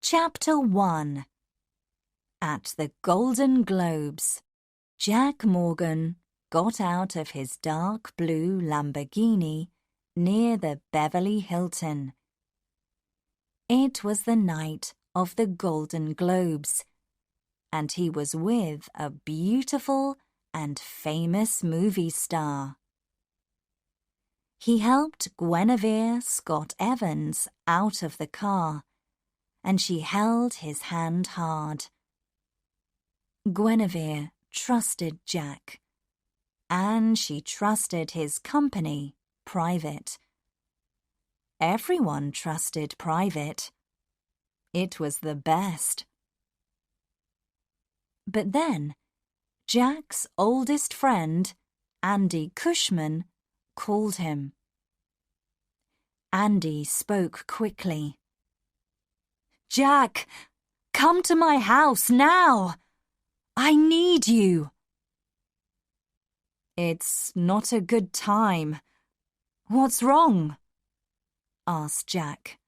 Chapter 1. At the Golden Globes, Jack Morgan got out of his dark blue Lamborghini near the Beverly Hilton. It was the night of the Golden Globes, and he was with a beautiful and famous movie star. He helped Guinevere Scott Evans out of the car, and she held his hand hard. Guinevere trusted Jack, and she trusted his company, Private. Everyone trusted Private. It was the best. But then, Jack's oldest friend, Andy Cushman, called him. Andy spoke quickly. "Jack, come to my house now! I need you!" "It's not a good time. What's wrong?" asked Jack.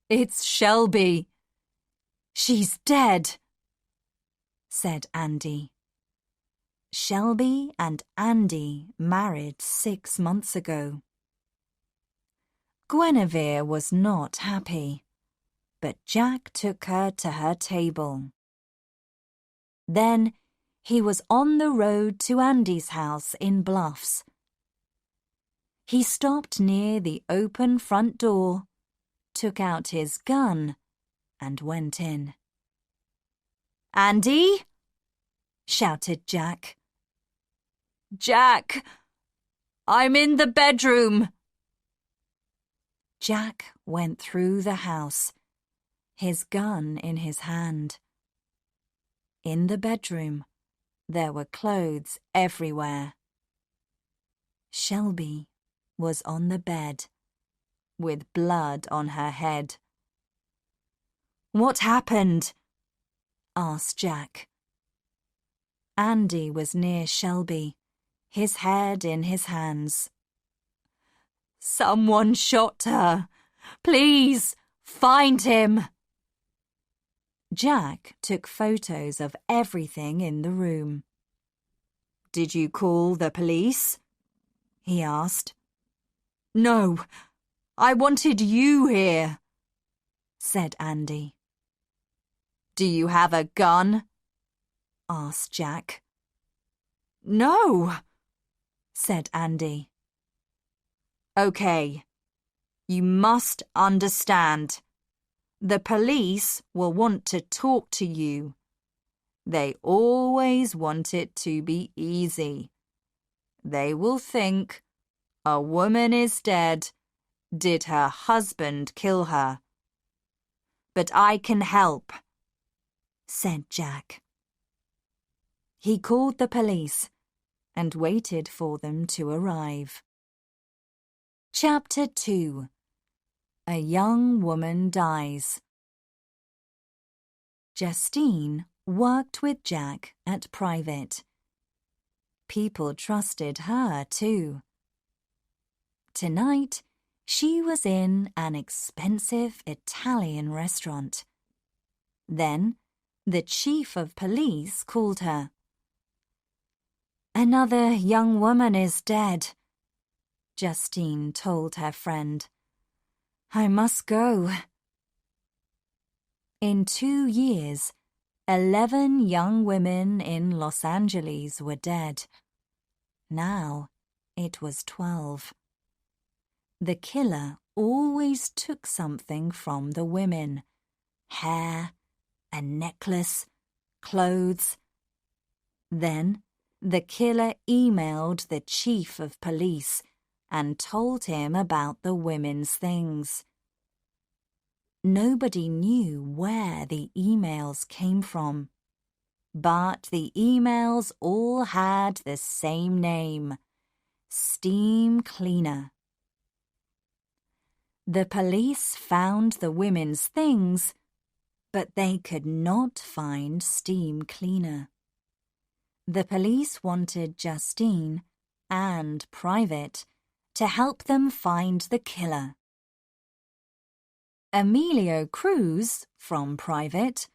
"It's Shelby. She's dead," said Andy. Shelby and Andy married 6 months ago. Guinevere was not happy, but Jack took her to her table. Then he was on the road to Andy's house in Bluffs. He stopped near the open front door, took out his gun, and went in. "Andy!" shouted Jack. "Jack! I'm in the bedroom!" Jack went through the house, his gun in his hand. In the bedroom, there were clothes everywhere. Shelby was on the bed, with blood on her head. "What happened?" asked Jack. Andy was near Shelby, his head in his hands. "Someone shot her. Please, find him." Jack took photos of everything in the room. "Did you call the police?" he asked. "No, I wanted you here," said Andy. "Do you have a gun?" asked Jack. "No," said Andy. "Okay, you must understand. The police will want to talk to you. They always want it to be easy. They will think, a woman is dead. Did her husband kill her? But I can help," said Jack. He called the police and waited for them to arrive. Chapter 2. A young woman dies. Justine worked with Jack at Private. People trusted her too. Tonight, she was in an expensive Italian restaurant. Then, the chief of police called her. "Another young woman is dead," Justine told her friend. "I must go." In 2 years, 11 young women in Los Angeles were dead. Now it was 12. The killer always took something from the women: hair, a necklace, clothes. Then the killer emailed the chief of police and told him about the women's things. Nobody knew where the emails came from, but the emails all had the same name: Steemcleena. The police found the women's things, but they could not find Steemcleena. The police wanted Justine and Private to help them find the killer. Emilio Cruz, from Private,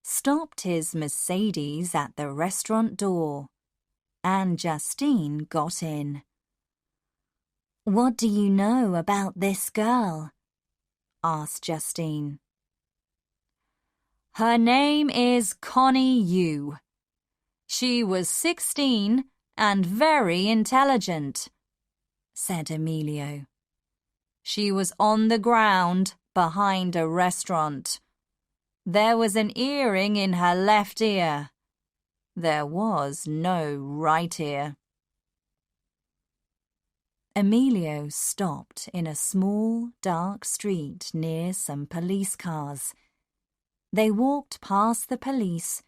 stopped his Mercedes at the restaurant door, and Justine got in. "What do you know about this girl?" asked Justine. "Her name is Connie Yu. She was 16 and very intelligent," said Emilio. "She was on the ground behind a restaurant. There was an earring in her left ear. There was no right ear." Emilio stopped in a small, dark street near some police cars. They walked past the police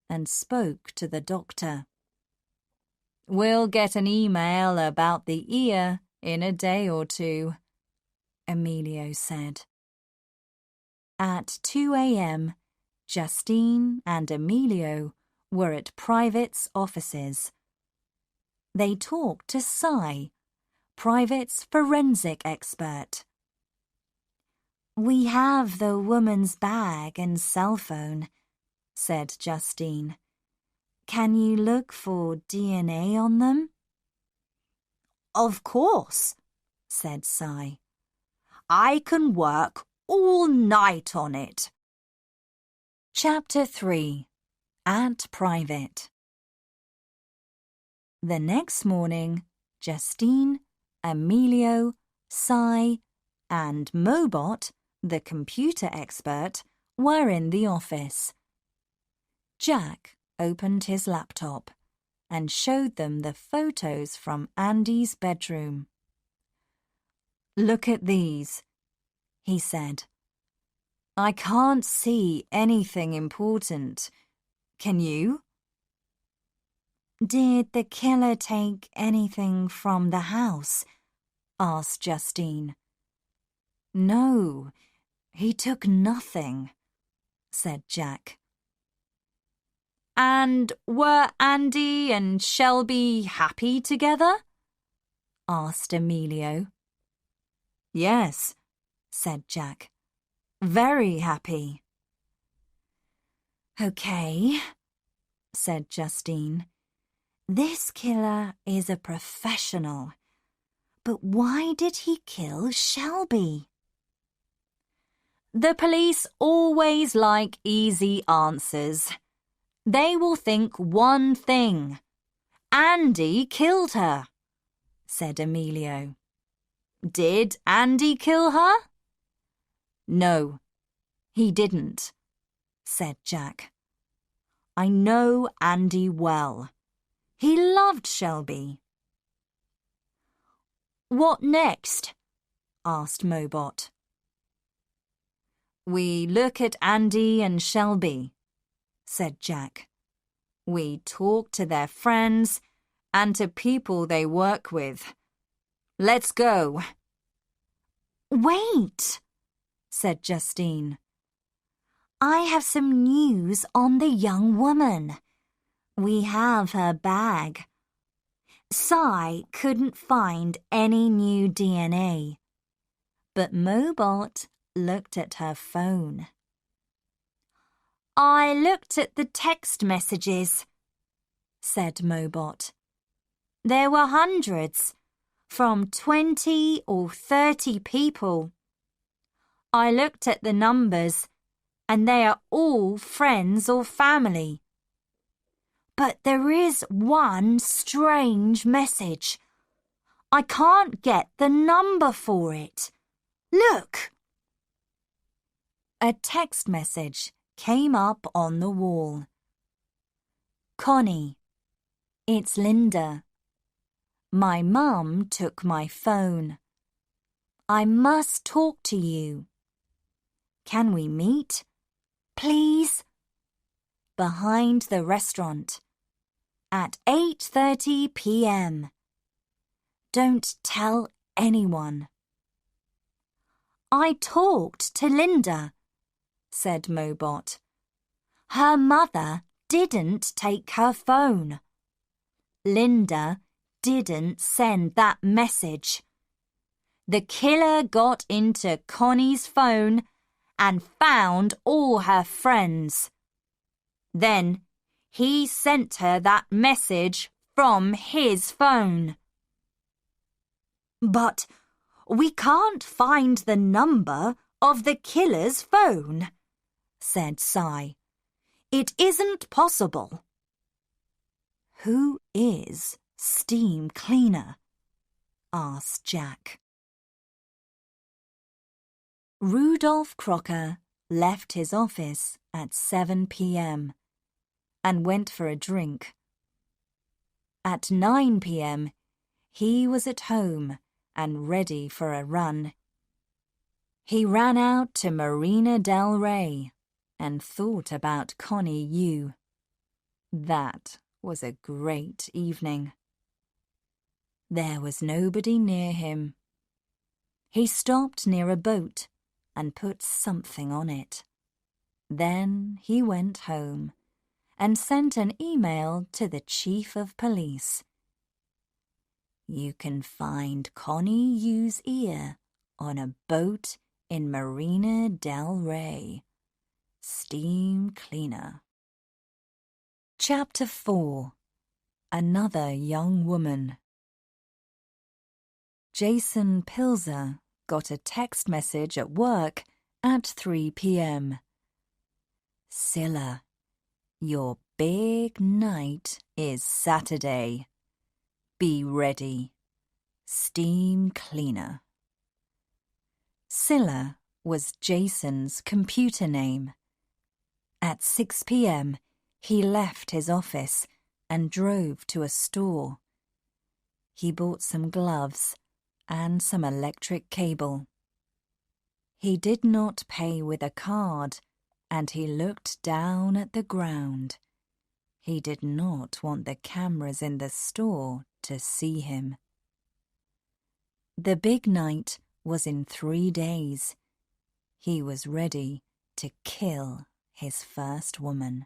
and spoke to the doctor. "We'll get an email about the ear in a day or two," Emilio said. At 2 a.m., Justine and Emilio were at Private's offices. They talked to Cy, Private's forensic expert. "We have the woman's bag and cell phone," said Justine. "Can you look for DNA on them?" "Of course," said Cy. "I can work all night on it." Chapter 3. At Private. The next morning, Justine, Emilio, Cy, and Mobot, the computer expert, were in the office. Jack opened his laptop and showed them the photos from Andy's bedroom. "Look at these," he said. "I can't see anything important. Can you?" "Did the killer take anything from the house?" asked Justine. "No, he took nothing," said Jack. "And were Andy and Shelby happy together?" asked Emilio. "Yes," said Jack. "Very happy." "Okay," said Justine. "This killer is a professional. But why did he kill Shelby?" "The police always like easy answers. They will think one thing. Andy killed her," said Emilio. "Did Andy kill her?" "No, he didn't," said Jack. "I know Andy well. He loved Shelby." "What next?" asked Mobot. "We look at Andy and Shelby," said Jack. "We talk to their friends and to people they work with. Let's go." "Wait," said Justine. "I have some news on the young woman. We have her bag. Cy couldn't find any new DNA, but Mobot looked at her phone." "I looked at the text messages," said Mobot. "There were hundreds, from 20 or 30 people. I looked at the numbers, and they are all friends or family. But there is one strange message. I can't get the number for it. Look!" A text message came up on the wall. "Connie, it's Linda. My mum took my phone. I must talk to you. Can we meet? Please? Behind the restaurant. At 8:30 p.m. Don't tell anyone." "I talked to Linda," said Mobot. "Her mother didn't take her phone. Linda didn't send that message. The killer got into Connie's phone and found all her friends. Then he sent her that message from his phone. But we can't find the number of the killer's phone, said Cy. It isn't possible. Who is Steemcleena? Asked Jack. Rudolph Crocker left his office at 7 p.m. and went for a drink. At 9 p.m, he was at home and ready for a run. He ran out to Marina del Rey and thought about Connie Yu. That was a great evening. There was nobody near him. He stopped near a boat and put something on it. Then he went home and sent an email to the Chief of Police. You can find Connie Yu's ear on a boat in Marina del Rey. Steemcleena. Chapter 4. Another Young Woman. Jason Pilzer got a text message at work at 3 p.m. Scylla, your big night is Saturday. Be ready. Steemcleena. Scylla was Jason's computer name. At 6 p.m, he left his office and drove to a store. He bought some gloves and some electric cable. He did not pay with a card, and he looked down at the ground. He did not want the cameras in the store to see him. The big night was in 3 days. He was ready to kill his first woman.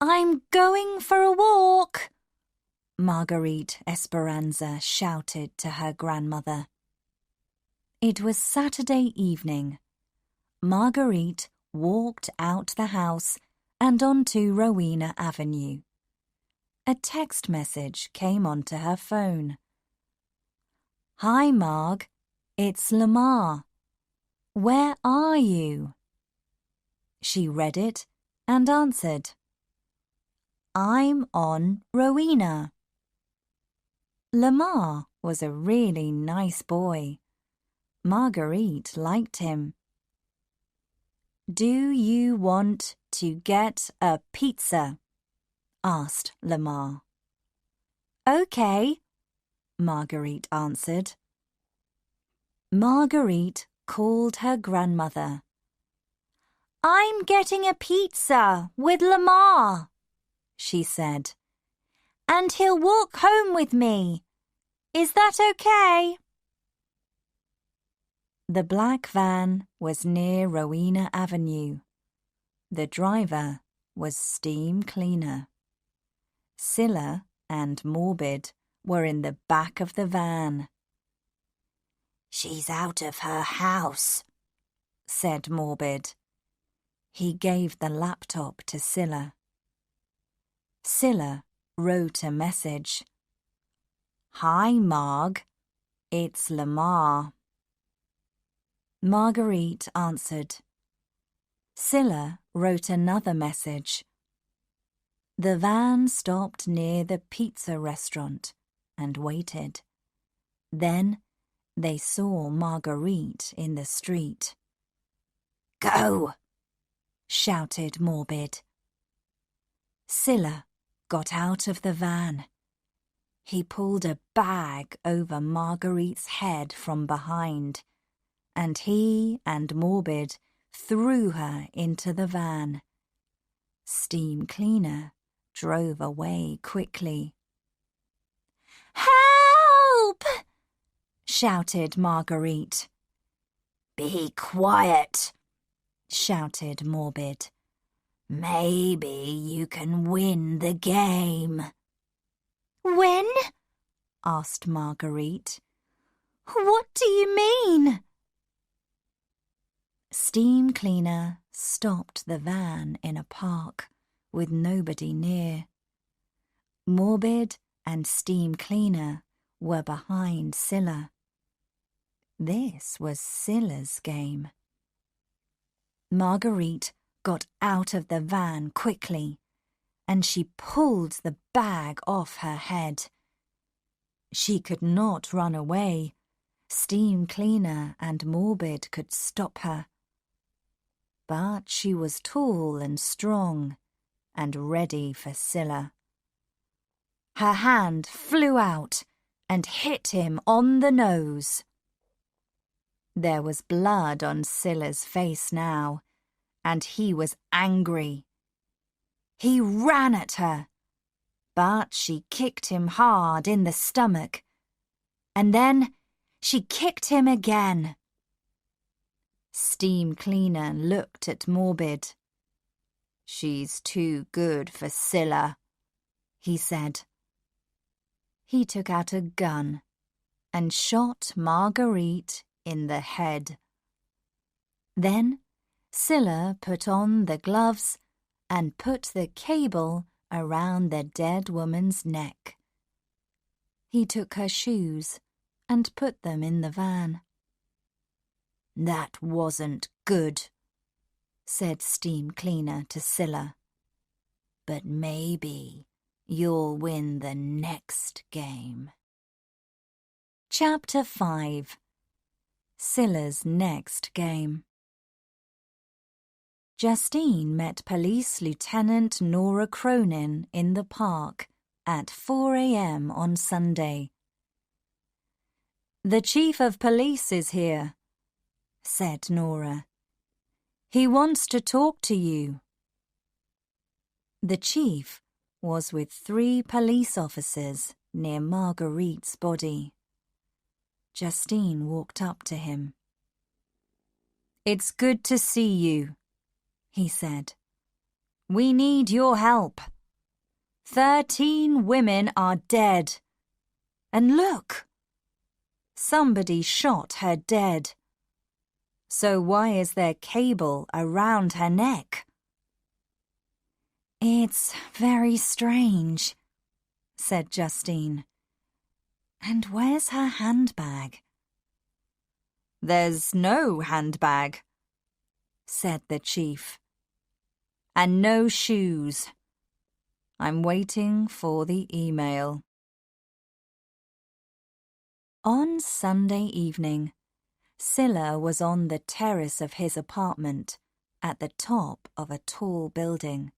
I'm going for a walk, Marguerite Esperanza shouted to her grandmother. It was Saturday evening. Marguerite walked out the house and onto Rowena Avenue. A text message came onto her phone. Hi, Marg. It's Lamar. Where are you? She read it and answered. I'm on Rowena. Lamar was a really nice boy. Marguerite liked him. Do you want to get a pizza? Asked Lamar. Okay, Marguerite answered. Marguerite called her grandmother. I'm getting a pizza with Lamar, she said, and he'll walk home with me. Is that okay? The black van was near Rowena Avenue. The driver was Steemcleena. Scylla and Morbid were in the back of the van. She's out of her house, said Morbid. He gave the laptop to Scylla. Scylla wrote a message. Hi, Marg. It's Lamar. Marguerite answered. Scylla wrote another message. The van stopped near the pizza restaurant and waited. Then they saw Marguerite in the street. Go! Shouted Morbid. Scylla got out of the van. He pulled a bag over Marguerite's head from behind, and he and Morbid threw her into the van. Steemcleena drove away quickly. Help! Shouted Marguerite. Be quiet, shouted Morbid. Maybe you can win the game. Win? Asked Marguerite. What do you mean? Steemcleena stopped the van in a park with nobody near. Morbid and Steemcleena were behind Scylla. This was Scylla's game. Marguerite got out of the van quickly, and she pulled the bag off her head. She could not run away. Steemcleena and Morbid could stop her. But she was tall and strong and ready for Scylla. Her hand flew out and hit him on the nose. There was blood on Scylla's face now, and he was angry. He ran at her, but she kicked him hard in the stomach, and then she kicked him again. Steemcleena looked at Morbid. "She's too good for Scylla," he said. He took out a gun and shot Marguerite in the head. Then Scylla put on the gloves and put the cable around the dead woman's neck. He took her shoes and put them in the van. "That wasn't good," said Steemcleena to Scylla. "But maybe you'll win the next game." Chapter 5. Scylla's next game. Justine met Police Lieutenant Nora Cronin in the park at 4 a.m. on Sunday. "The Chief of Police is here," said Nora. "He wants to talk to you." The chief was with 3 police officers near Marguerite's body. Justine walked up to him. "It's good to see you," he said. "We need your help. 13 women are dead. And look! Somebody shot her dead. So why is there cable around her neck?" "It's very strange," said Justine. "And where's her handbag?" "There's no handbag," said the chief. "And no shoes. I'm waiting for the email." On Sunday evening, Scylla was on the terrace of his apartment at the top of a tall building.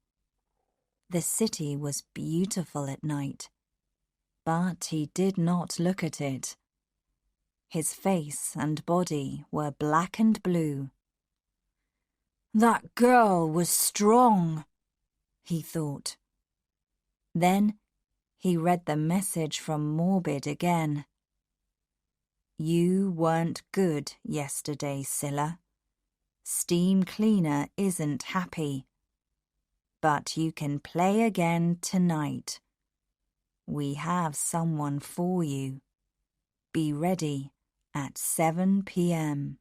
The city was beautiful at night, but he did not look at it. His face and body were black and blue. "That girl was strong," he thought. Then he read the message from Morbid again. "You weren't good yesterday, Scylla. Steemcleena isn't happy. But you can play again tonight. We have someone for you. Be ready at 7 p.m.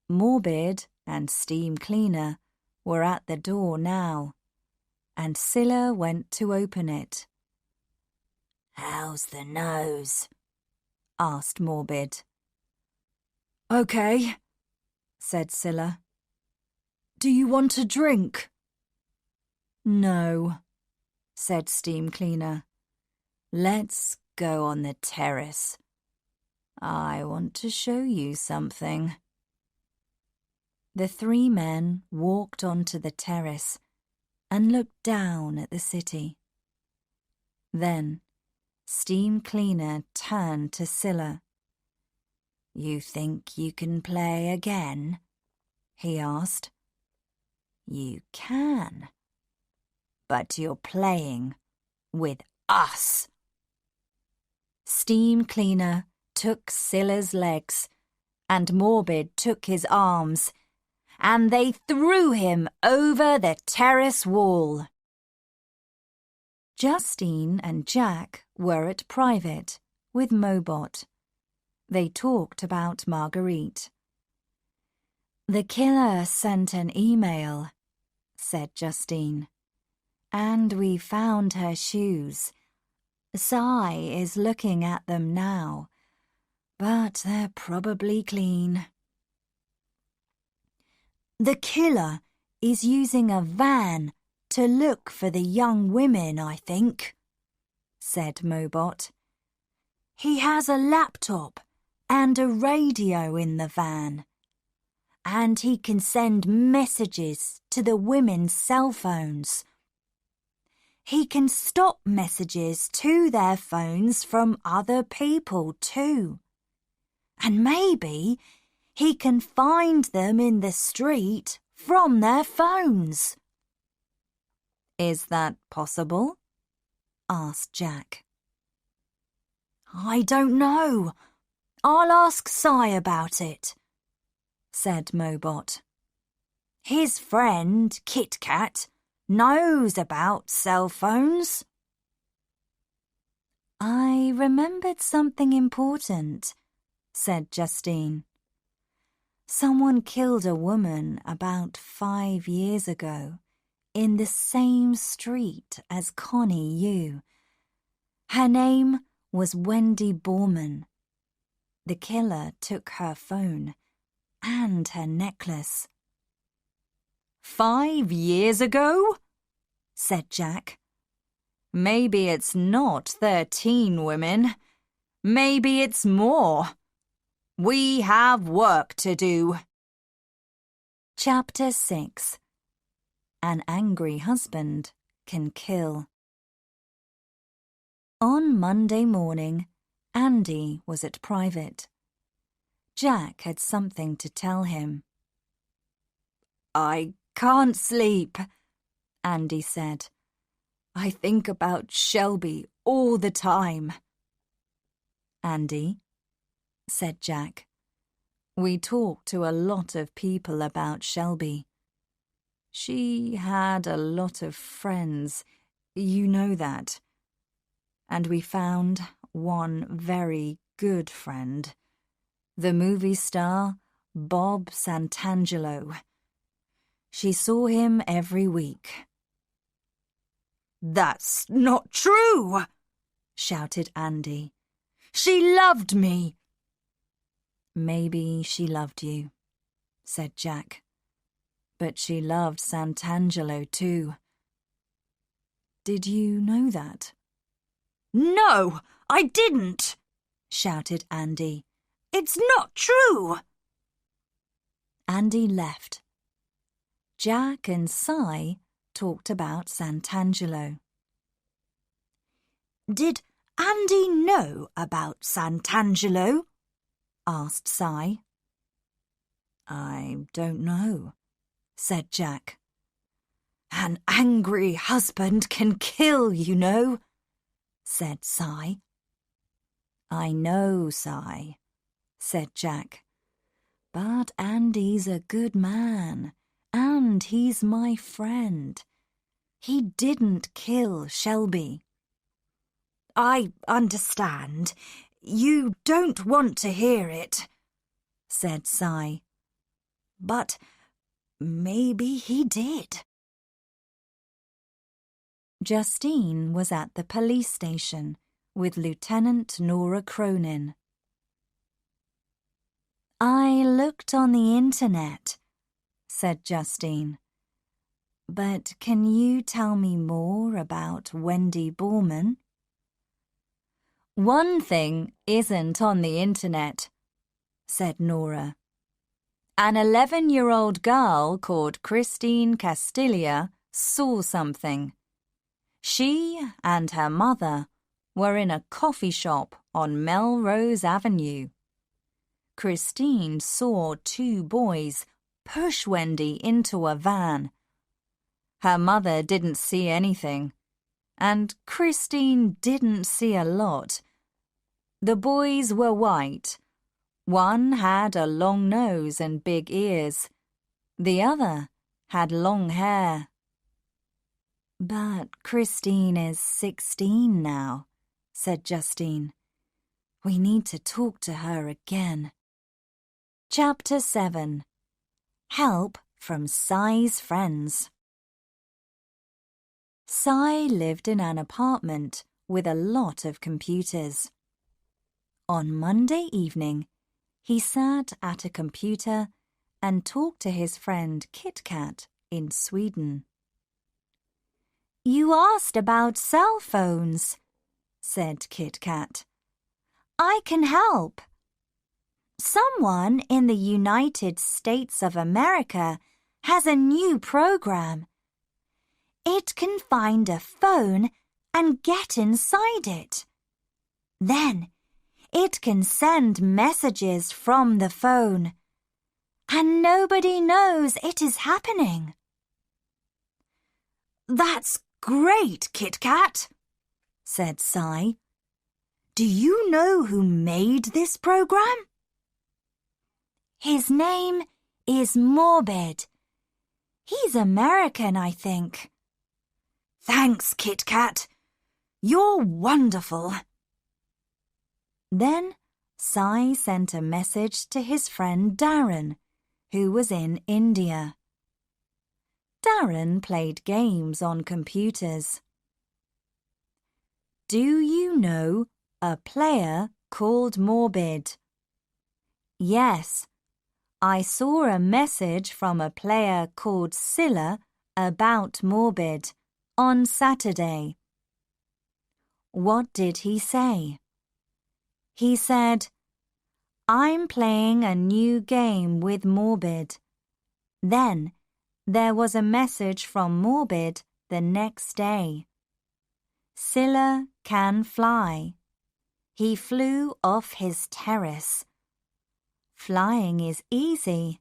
Morbid and Steemcleena were at the door now, and Scylla went to open it. "How's the nose?" asked Morbid. "Okay," said Scylla. "Do you want a drink?" "No," said Steemcleena. "Let's go on the terrace. I want to show you something." The 3 men walked onto the terrace and looked down at the city. Then Steemcleena turned to Scylla. "You think you can play again?" he asked. "You can, but you're playing with us." Steemcleena took Scylla's legs, and Morbid took his arms, and they threw him over the terrace wall. Justine and Jack were at private with Mobot. They talked about Marguerite. "The killer sent an email," said Justine, "and we found her shoes. Cy is looking at them now, but they're probably clean." "The killer is using a van to look for the young women, I think," said Mobot. "He has a laptop and a radio in the van, and he can send messages to the women's cell phones. He can stop messages to their phones from other people too. And maybe he can find them in the street from their phones." "Is that possible?" asked Jack. "I don't know. I'll ask Cy about it," said Mobot. "His friend, Kit Kat, knows about cell phones." "I remembered something important," said Justine. "Someone killed a woman about 5 years ago in the same street as Connie Yu. Her name was Wendy Borman. The killer took her phone and her necklace." "5 years ago?" said Jack. "Maybe it's not 13 women. Maybe it's more. We have work to do." Chapter 6. An angry husband can kill. On Monday morning, Andy was at private. Jack had something to tell him. "I can't sleep," Andy said. "I think about Shelby all the time." "Andy," said Jack, "we talked to a lot of people about Shelby. She had a lot of friends, you know that. And we found one very good friend, the movie star Bob Santangelo. She saw him every week." "That's not true!" shouted Andy. "She loved me." "Maybe she loved you," said Jack. "But she loved Santangelo too." "Did you know that?" "No, I didn't!" shouted Andy. "It's not true!" Andy left. Jack and Cy talked about Santangelo. "Did Andy know about Santangelo?" asked Cy. "I don't know," said Jack. "An angry husband can kill, you know," said Cy. "I know, Cy," said Jack. "But Andy's a good man, and he's my friend. He didn't kill Shelby." "I understand. You don't want to hear it," said Cy. "But maybe he did." Justine was at the police station with Lieutenant Nora Cronin. "I looked on the internet," said Justine. "But can you tell me more about Wendy Borman?" "One thing isn't on the internet," said Nora. "An 11-year-old girl called Christine Castilla saw something. She and her mother were in a coffee shop on Melrose Avenue. Christine saw 2 boys push Wendy into a van. Her mother didn't see anything, and Christine didn't see a lot. The boys were white. One had a long nose and big ears. The other had long hair." "But Christine is 16 now," said Justine. "We need to talk to her again." Chapter 7. Help from Scy's friends. Scy lived in an apartment with a lot of computers. On Monday evening, he sat at a computer and talked to his friend Kit Kat in Sweden. "You asked about cell phones," said Kit Kat. "I can help. Someone in the United States of America has a new program. It can find a phone and get inside it. Then it can send messages from the phone, and nobody knows it is happening." "That's great, Kit Kat," said Scy. "Do you know who made this program?" "His name is Morbid. He's American, I think." "Thanks, Kit Kat. You're wonderful." Then Scy sent a message to his friend Darren, who was in India. Darren played games on computers. "Do you know a player called Morbid?" "Yes, I saw a message from a player called Scylla about Morbid on Saturday." "What did he say?" "He said, 'I'm playing a new game with Morbid.' Then there was a message from Morbid the next day. 'Scylla can fly. He flew off his terrace. Flying is easy,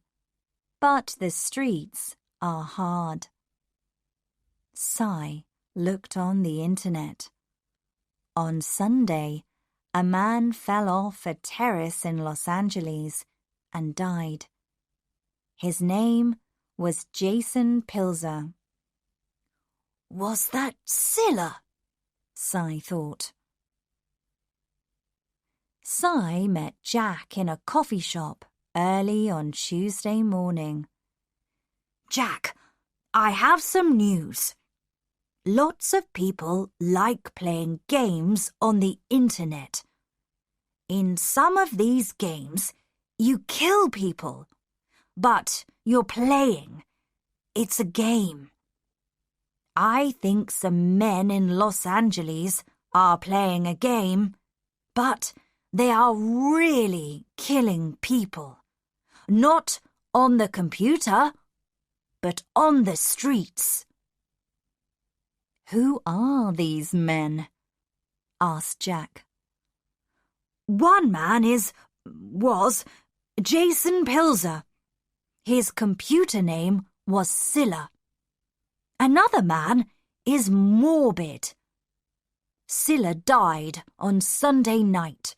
but the streets are hard.'" Scy looked on the internet. On Sunday, a man fell off a terrace in Los Angeles and died. His name was Jason Pilzer. "Was that Scylla?" Scy thought. Scy met Jack in a coffee shop early on Tuesday morning. "Jack, I have some news. Lots of people like playing games on the internet. In some of these games, you kill people, but you're playing. It's a game. I think some men in Los Angeles are playing a game, but they are really killing people. Not on the computer, but on the streets." "Who are these men?" asked Jack. "One man was Jason Pilzer. His computer name was Scylla. Another man is Morbid. Scylla died on Sunday night.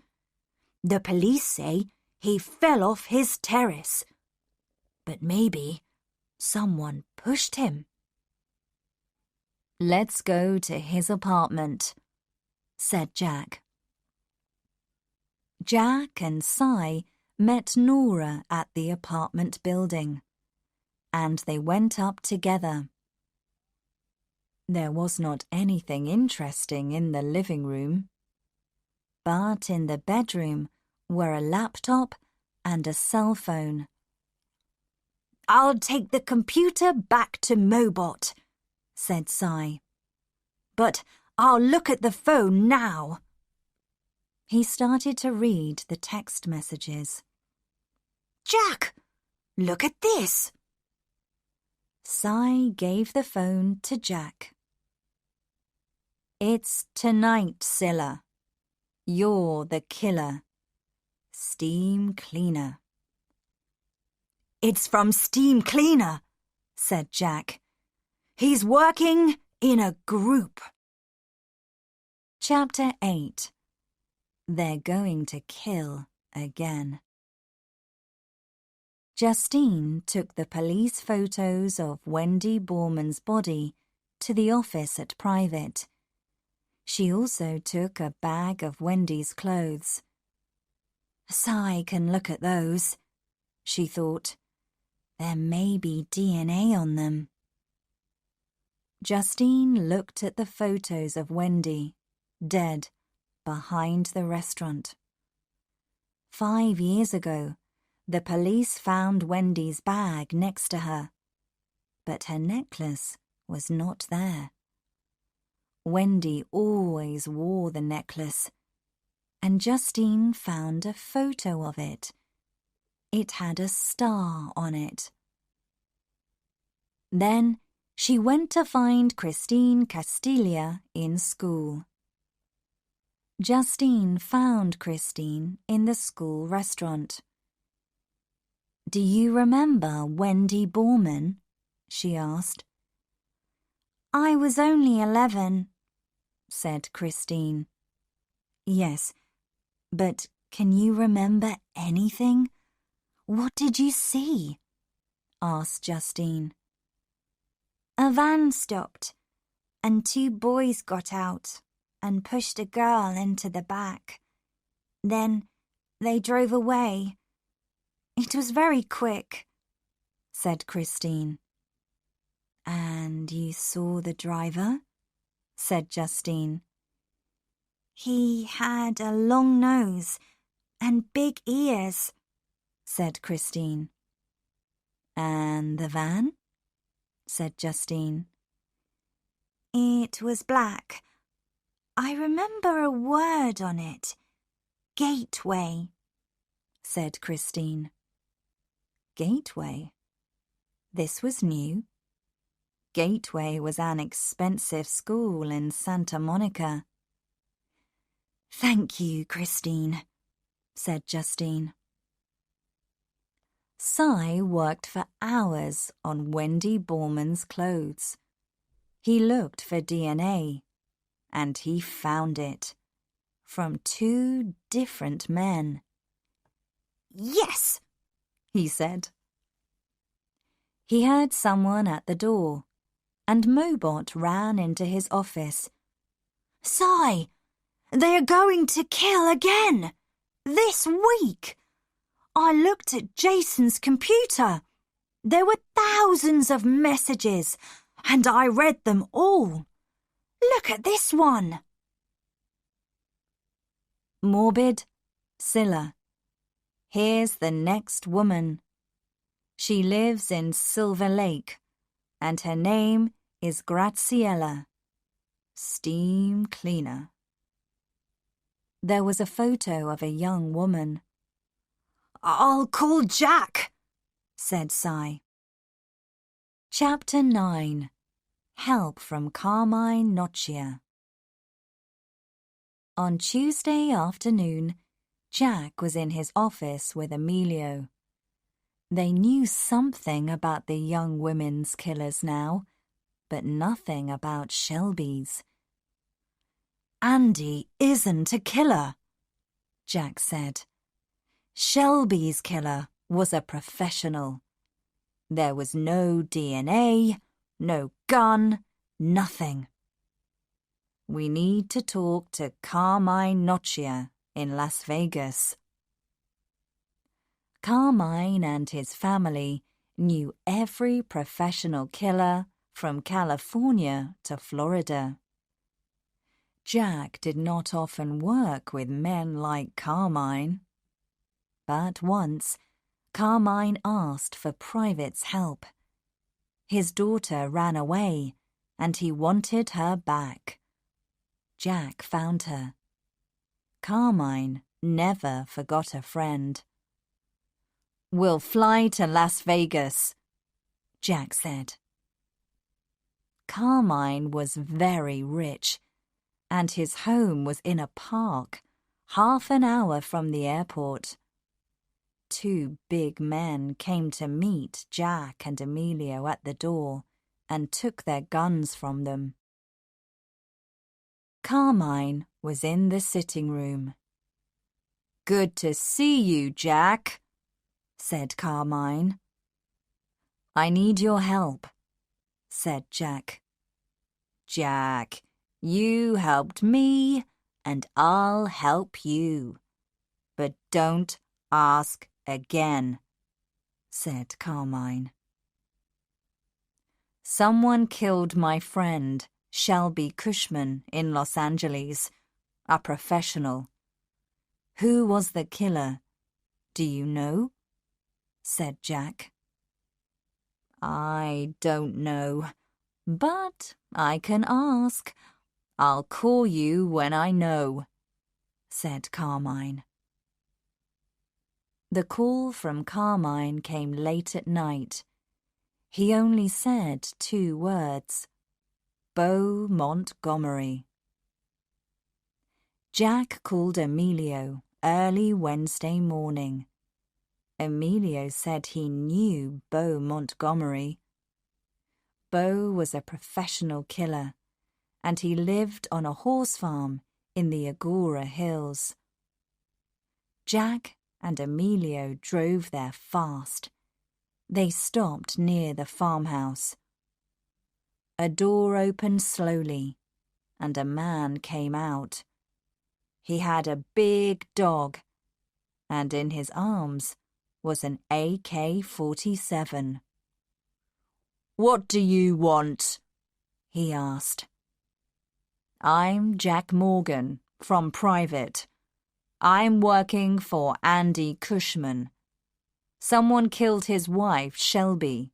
The police say he fell off his terrace. But maybe someone pushed him." "Let's go to his apartment," said Jack. Jack and Scy met Nora at the apartment building, and they went up together. There was not anything interesting in the living room, but in the bedroom were a laptop and a cell phone. "I'll take the computer back to Mobot," said Scy. "But I'll look at the phone now." He started to read the text messages. "Jack, look at this." Scy gave the phone to Jack. "It's tonight, Scylla. You're the killer. Steemcleena." "It's from Steemcleena," said Jack. "He's working in a group." Chapter 8. They're going to kill again. Justine took the police photos of Wendy Borman's body to the office at Private. She also took a bag of Wendy's clothes. "Scy can look at those," she thought. There may be DNA on them. Justine looked at the photos of Wendy, dead, behind the restaurant. 5 years ago, the police found Wendy's bag next to her, but her necklace was not there. Wendy always wore the necklace, and Justine found a photo of it. It had a star on it. Then she went to find Christine Castilla in school. Justine found Christine in the school restaurant. "Do you remember Wendy Borman?" she asked. "I was only 11, said Christine. "Yes, but can you remember anything? What did you see?" asked Justine. "A van stopped, and 2 boys got out and pushed a girl into the back. Then they drove away. It was very quick," said Christine. "And you saw the driver?" said Justine. "He had a long nose and big ears," said Christine. "And the van?" said Justine. "It was black. I remember a word on it. Gateway," said Christine. Gateway? This was new. Gateway was an expensive school in Santa Monica. "Thank you, Christine," said Justine. Cy worked for hours on Wendy Borman's clothes. He looked for DNA, and he found it, from 2 different men. "Yes!" he said. He heard someone at the door, and Mobot ran into his office. "Cy, they are going to kill again! This week! I looked at Jason's computer. There were thousands of messages, and I read them all. Look at this one." Morbid, Scylla. Here's the next woman. She lives in Silver Lake, and her name is Graziella. Steemcleena. There was a photo of a young woman. "I'll call Jack," said Cy. Chapter 9. Help from Carmine Noccia. On Tuesday afternoon, Jack was in his office with Emilio. They knew something about the young women's killers now, but nothing about Shelby's. "Andy isn't a killer," Jack said. "Shelby's killer was a professional. There was no DNA, no gun, nothing. We need to talk to Carmine Noccia in Las Vegas." Carmine and his family knew every professional killer from California to Florida. Jack did not often work with men like Carmine. But once, Carmine asked for Private's help. His daughter ran away, and he wanted her back. Jack found her. Carmine never forgot a friend. "We'll fly to Las Vegas," Jack said. Carmine was very rich, and his home was in a park, half an hour from the airport. 2 big men came to meet Jack and Emilio at the door and took their guns from them. Carmine was in the sitting room. "Good to see you, Jack," said Carmine. "I need your help," said Jack. "Jack, you helped me, and I'll help you. But don't ask again," said Carmine. Someone killed my friend, Shelby Cushman, in Los Angeles, a professional. Who was the killer? Do you know? Said Jack. I don't know, but I can ask. I'll call you when I know, said Carmine. The call from Carmine came late at night. He only said 2 words: Beau Montgomery. Jack called Emilio early Wednesday morning. Emilio said he knew Beau Montgomery. Beau was a professional killer, and he lived on a horse farm in the Agora Hills. Jack and Emilio drove there fast. They stopped near the farmhouse. A door opened slowly, and a man came out. He had a big dog, and in his arms was an AK-47. "What do you want?" he asked. "I'm Jack Morgan, from Private. I'm working for Andy Cushman. Someone killed his wife, Shelby.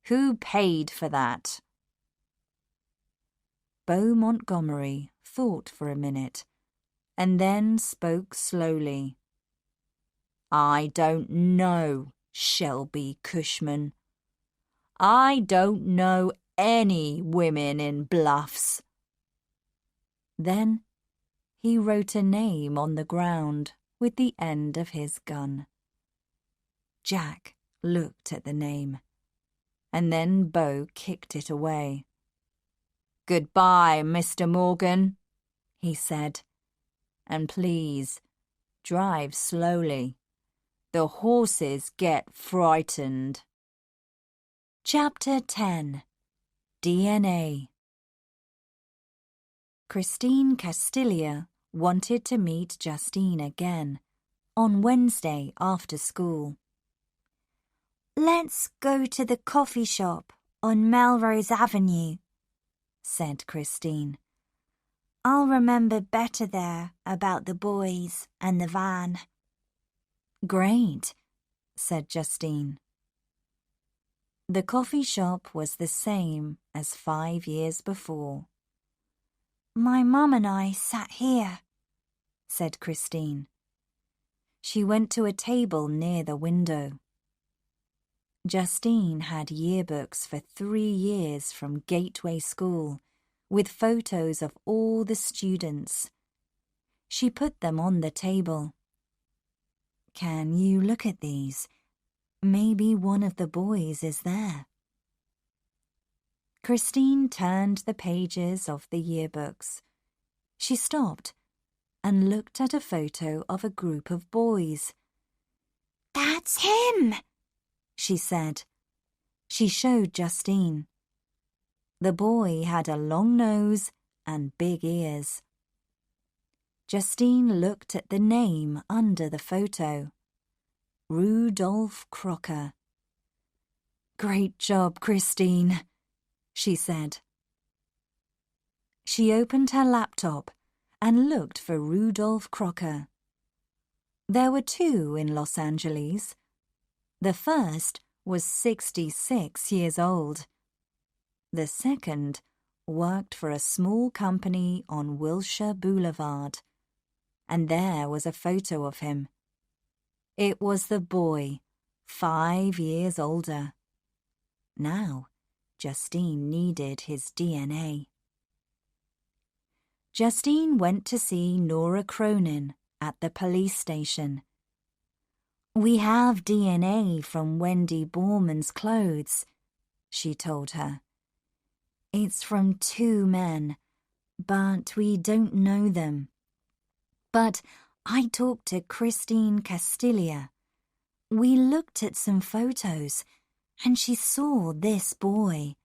Who paid for that?" Beau Montgomery thought for a minute, and then spoke slowly. "I don't know, Shelby Cushman. I don't know any women in Bluffs." Then he wrote a name on the ground with the end of his gun. Jack looked at the name, and then Beau kicked it away. "Goodbye, Mr. Morgan," he said, "and please drive slowly. The horses get frightened." Chapter 10. DNA. Christine Castilla wanted to meet Justine again on Wednesday after school. "Let's go to the coffee shop on Melrose Avenue," said Christine. "I'll remember better there about the boys and the van." "Great," said Justine. The coffee shop was the same as 5 years before. "My mum and I sat here," said Christine. She went to a table near the window. Justine had yearbooks for 3 years from Gateway School, with photos of all the students. She put them on the table. "Can you look at these? Maybe one of the boys is there." Christine turned the pages of the yearbooks. She stopped and looked at a photo of a group of boys. "That's him," she said. She showed Justine. The boy had a long nose and big ears. Justine looked at the name under the photo. Rudolph Crocker. "Great job, Christine," she said. She opened her laptop and looked for Rudolph Crocker. There were 2 in Los Angeles. The first was 66 years old. The second worked for a small company on Wilshire Boulevard, and there was a photo of him. It was the boy, 5 years older. Now, Justine needed his DNA. Justine went to see Nora Cronin at the police station. "We have DNA from Wendy Borman's clothes," she told her. "It's from 2 men, but we don't know them. But I talked to Christine Castilla. We looked at some photos, and she saw this boy.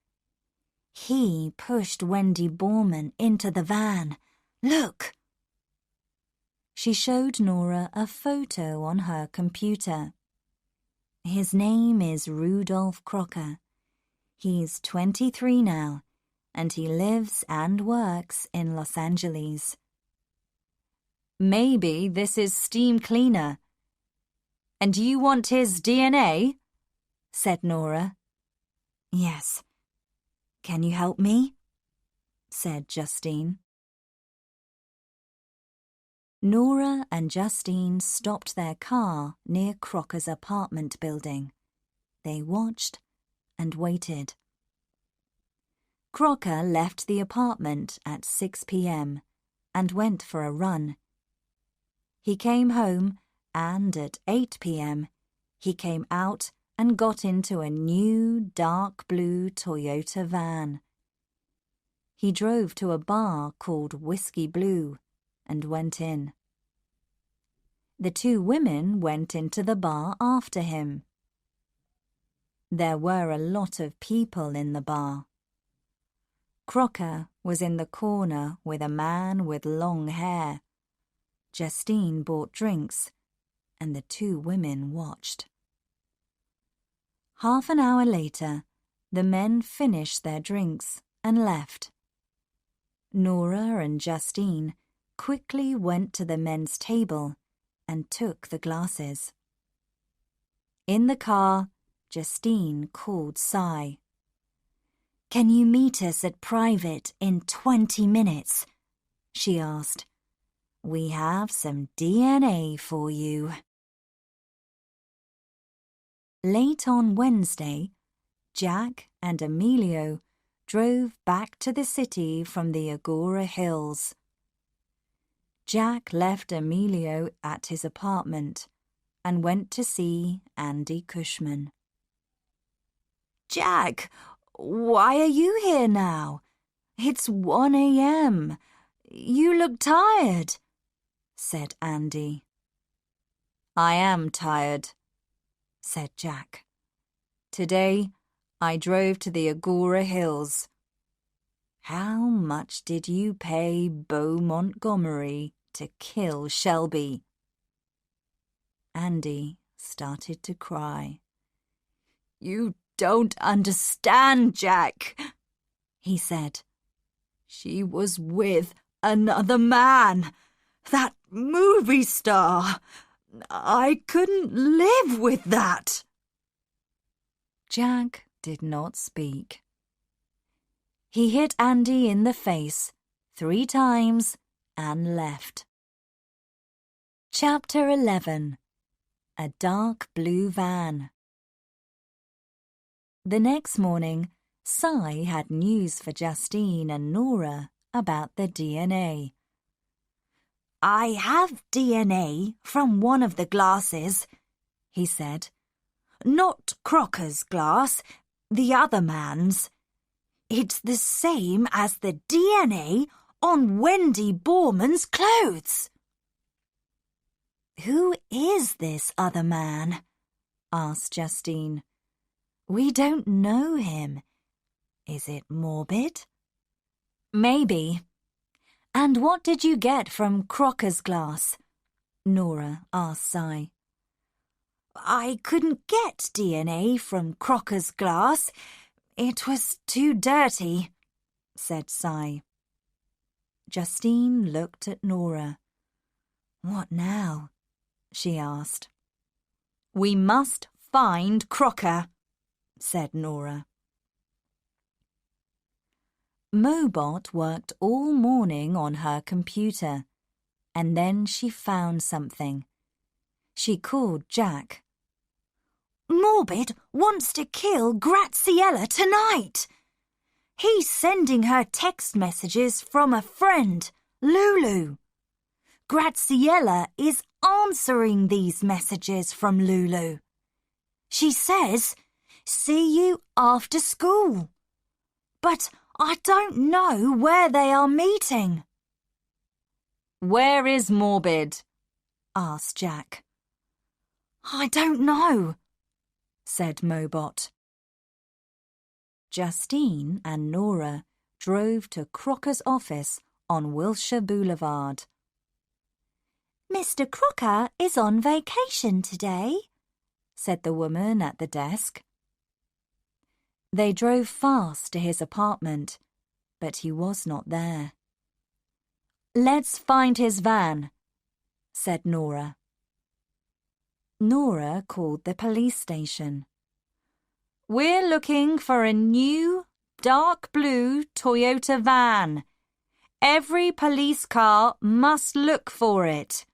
He pushed Wendy Borman into the van. Look!" She showed Nora a photo on her computer. His name is Rudolph Crocker. He's 23 now, and he lives and works in Los Angeles. Maybe this is Steemcleena. And you want his DNA? Said Nora. Yes. Can you help me? Said Justine. Nora and Justine stopped their car near Crocker's apartment building. They watched and waited. Crocker left the apartment at 6 p.m. and went for a run. He came home and at 8 p.m. he came out and got into a new dark blue Toyota van. He drove to a bar called Whiskey Blue and went in. The two women went into the bar after him. There were a lot of people in the bar. Crocker was in the corner with a man with long hair. Justine bought drinks, and the two women watched. Half an hour later, the men finished their drinks and left. Nora and Justine quickly went to the men's table and took the glasses. In the car, Justine called Cy. "Can you meet us at private in 20 minutes?" she asked. "We have some DNA for you." Late on Wednesday, Jack and Emilio drove back to the city from the Agora Hills. Jack left Emilio at his apartment and went to see Andy Cushman. "Jack, why are you here now? It's 1 a.m. You look tired," said Andy. "I am tired," said Jack. "Today, I drove to the Agora Hills." "How much did you pay Beau Montgomery to kill Shelby?" Andy started to cry. "You don't understand, Jack," he said. "She was with another man, that movie star. I couldn't live with that." Jack did not speak. He hit Andy in the face 3 times and left. Chapter 11. A Dark Blue Van. The next morning, Cy had news for Justine and Nora about the DNA. "I have DNA from one of the glasses," he said. "Not Crocker's glass, the other man's. It's the same as the DNA on Wendy Borman's clothes." "Who is this other man?" asked Justine. "We don't know him. Is it Morbid?" "Maybe. And what did you get from Crocker's glass?" Nora asked Cy. "I couldn't get DNA from Crocker's glass. It was too dirty," said Cy. Justine looked at Nora. "What now?" she asked. "We must find Crocker," said Nora. Mobot worked all morning on her computer, and then she found something. She called Jack. "Morbid wants to kill Graziella tonight. He's sending her text messages from a friend, Lulu. Graziella is answering these messages from Lulu. She says, 'See you after school.' But I don't know where they are meeting." "Where is Morbid?" asked Jack. "I don't know," said Mobot. Justine and Nora drove to Crocker's office on Wilshire Boulevard. "Mr. Crocker is on vacation today," said the woman at the desk. They drove fast to his apartment, but he was not there. "Let's find his van," said Nora. Nora called the police station. "We're looking for a new, dark blue Toyota van. Every police car must look for it."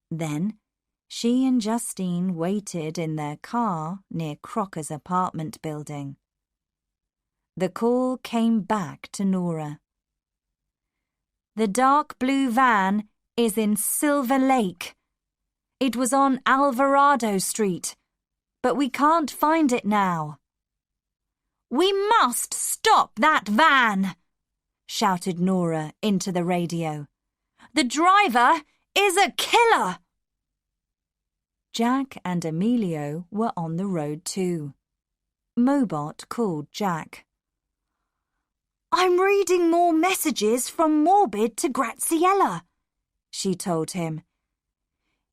Then she and Justine waited in their car near Crocker's apartment building. The call came back to Nora. "The dark blue van is in Silver Lake. It was on Alvarado Street, but we can't find it now." "We must stop that van!" shouted Nora into the radio. "The driver is a killer!" Jack and Emilio were on the road too. Mobot called Jack. "I'm reading more messages from Morbid to Graziella," she told him.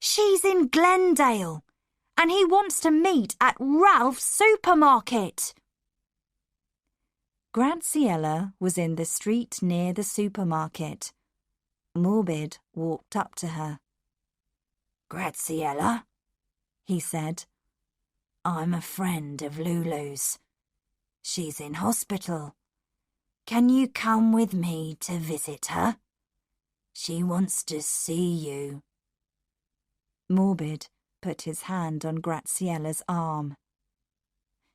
"She's in Glendale, and he wants to meet at Ralph's supermarket." Graziella was in the street near the supermarket. Morbid walked up to her. "Graziella," he said, "I'm a friend of Lulu's. She's in hospital. Can you come with me to visit her? She wants to see you." Morbid put his hand on Graziella's arm.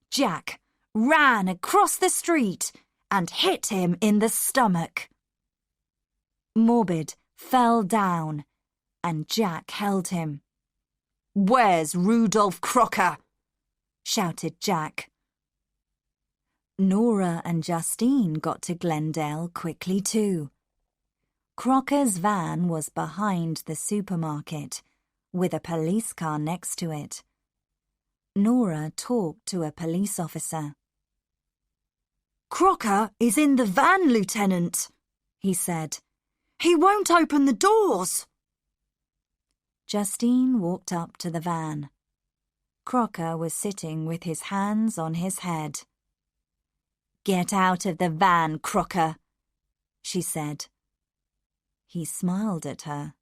Jack ran across the street and hit him in the stomach. Morbid fell down and Jack held him. "Where's Rudolph Crocker?" shouted Jack. Nora and Justine got to Glendale quickly too. Crocker's van was behind the supermarket, with a police car next to it. Nora talked to a police officer. "Crocker is in the van, Lieutenant," he said. "He won't open the doors." Justine walked up to the van. Crocker was sitting with his hands on his head. "Get out of the van, Crocker," she said. He smiled at her.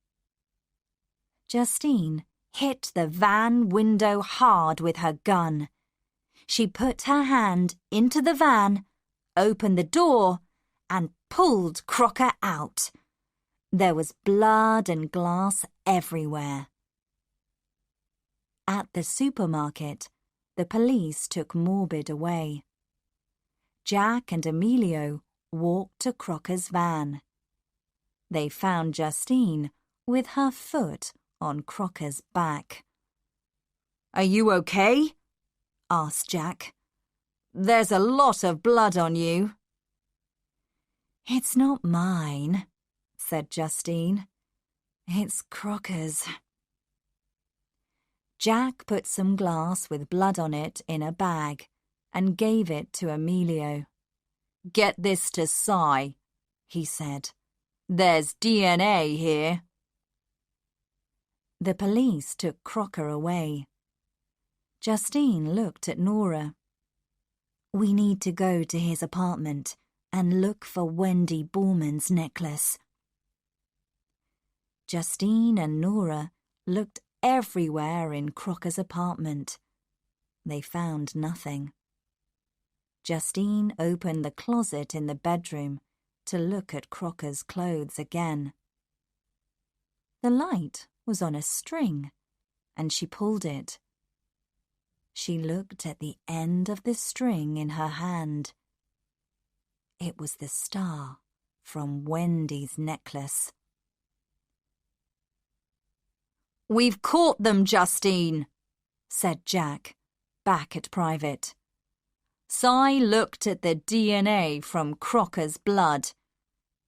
Justine hit the van window hard with her gun. She put her hand into the van, opened the door, and pulled Crocker out. There was blood and glass everywhere. At the supermarket, the police took Morbid away. Jack and Emilio walked to Crocker's van. They found Justine with her foot on Crocker's back. "Are you okay?" asked Jack. "There's a lot of blood on you." "It's not mine," said Justine. "It's Crocker's." Jack put some glass with blood on it in a bag and gave it to Emilio. "Get this to Cy," he said. "There's DNA here." The police took Crocker away. Justine looked at Nora. "We need to go to his apartment and look for Wendy Borman's necklace." Justine and Nora looked everywhere in Crocker's apartment. They found nothing. Justine opened the closet in the bedroom to look at Crocker's clothes again. The light was on a string, and she pulled it. She looked at the end of the string in her hand. It was the star from Wendy's necklace. "We've caught them, Justine," said Jack, back at Private. "Cy looked at the DNA from Crocker's blood.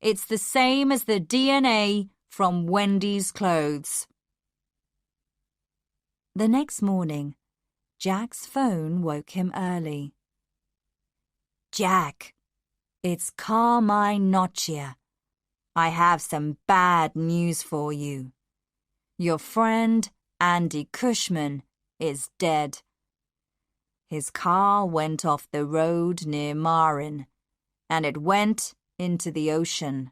It's the same as the DNA from Wendy's clothes." The next morning, Jack's phone woke him early. "Jack, it's Carmine Noccia. I have some bad news for you. Your friend, Andy Cushman, is dead. His car went off the road near Marin, and it went into the ocean.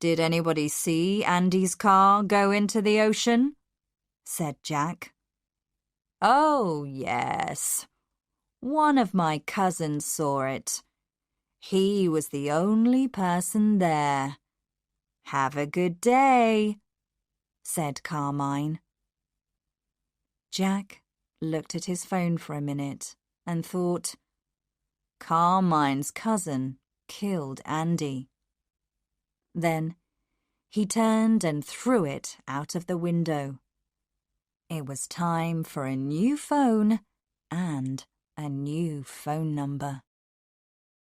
Did anybody see Andy's car go into the ocean? Said Jack. Oh, yes. One of my cousins saw it. He was the only person there. Have a good day, said Carmine. Jack looked at his phone for a minute and thought, Carmine's cousin killed Andy. Then he turned and threw it out of the window. It was time for a new phone and a new phone number.